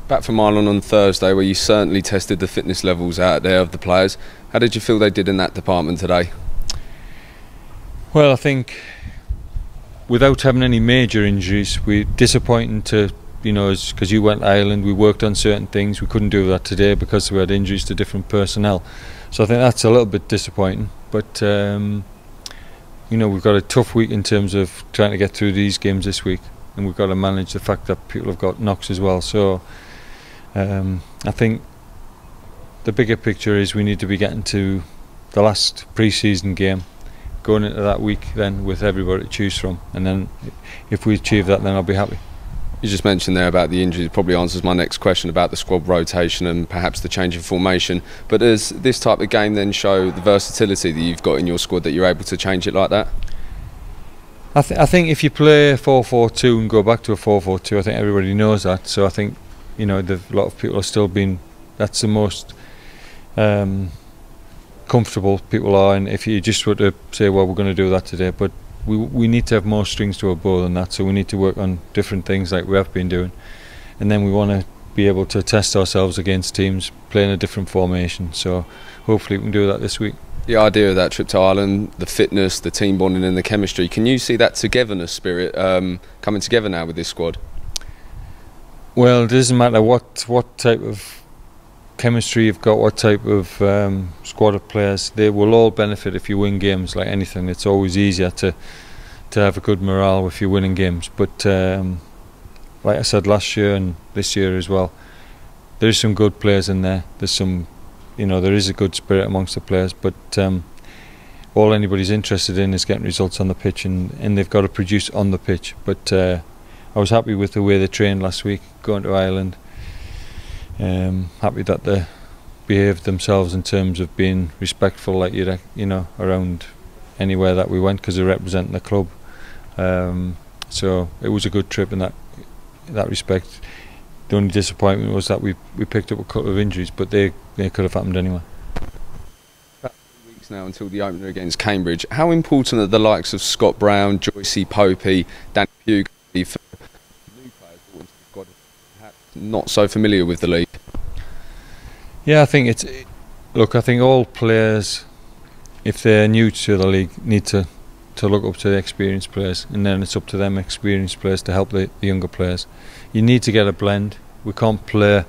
Back from Ireland on Thursday, where you certainly tested the fitness levels out there of the players. How did you feel they did in that department today? Well, I think without having any major injuries, we're disappointing to, because you went to Ireland, we worked on certain things. We couldn't do that today because we had injuries to different personnel. So I think that's a little bit disappointing. But we've got a tough week in terms of trying to get through these games this week, and we've got to manage the fact that people have got knocks as well. So I think the bigger picture is we need to be getting to the last pre-season game, going into that week then with everybody to choose from, and then if we achieve that, then I'll be happy. You just mentioned there about the injuries, probably answers my next question about the squad rotation and perhaps the change in formation. But does this type of game then show the versatility that you've got in your squad, that you're able to change it like that? I think if you play 4-4-2 and go back to a 4-4-2, I think everybody knows that. So I think a lot of people are still being, that's the most comfortable people are. And if you just were to say, well, we're going to do that today, but we need to have more strings to our bow than that. So we need to work on different things like we have been doing, and then we want to be able to test ourselves against teams playing a different formation. So hopefully we can do that this week. The idea of that trip to Ireland, the fitness, the team bonding and the chemistry, can you see that togetherness spirit coming together now with this squad? Well, it doesn't matter what type of chemistry you've got, what type of squad of players. They will all benefit if you win games. Like anything, it's always easier to have a good morale if you're winning games. But like I said last year and this year as well, there's some good players in there. There's some, there is a good spirit amongst the players. But all anybody's interested in is getting results on the pitch, and they've got to produce on the pitch. But I was happy with the way they trained last week, going to Ireland. Happy that they behaved themselves in terms of being respectful, like around anywhere that we went, because they're representing the club. So it was a good trip in that respect. The only disappointment was that we picked up a couple of injuries, but they could have happened anyway. About 3 weeks now until the opener against Cambridge. How important are the likes of Scott Brown, Joycey, Popey, Danny Pugh for new players brought into the squad, perhaps not so familiar with the league? Yeah, I think I think all players, if they're new to the league, need to look up to the experienced players, and then it's up to them experienced players to help the younger players. You need to get a blend. We can't play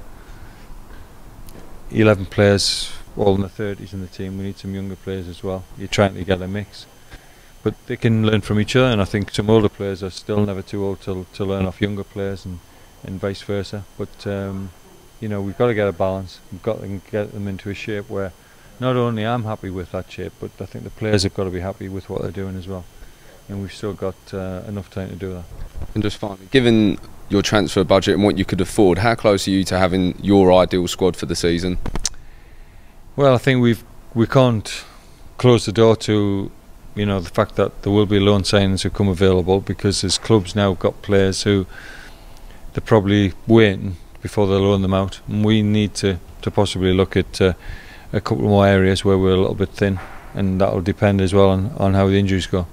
11 players all in the 30s in the team. We need some younger players as well. You're trying to get a mix, but they can learn from each other, and I think some older players are still never too old to learn off younger players, and vice versa. But we've got to get a balance. We've got to get them into a shape where not only I'm happy with that shape, but I think the players have got to be happy with what they're doing as well. And we've still got enough time to do that. And just finally, given your transfer budget and what you could afford, how close are you to having your ideal squad for the season? Well, I think we can't close the door to the fact that there will be loan signings who come available, because there's clubs now got players who they're probably waiting before they loan them out, and we need to possibly look at a couple more areas where we're a little bit thin, and that will depend as well on how the injuries go.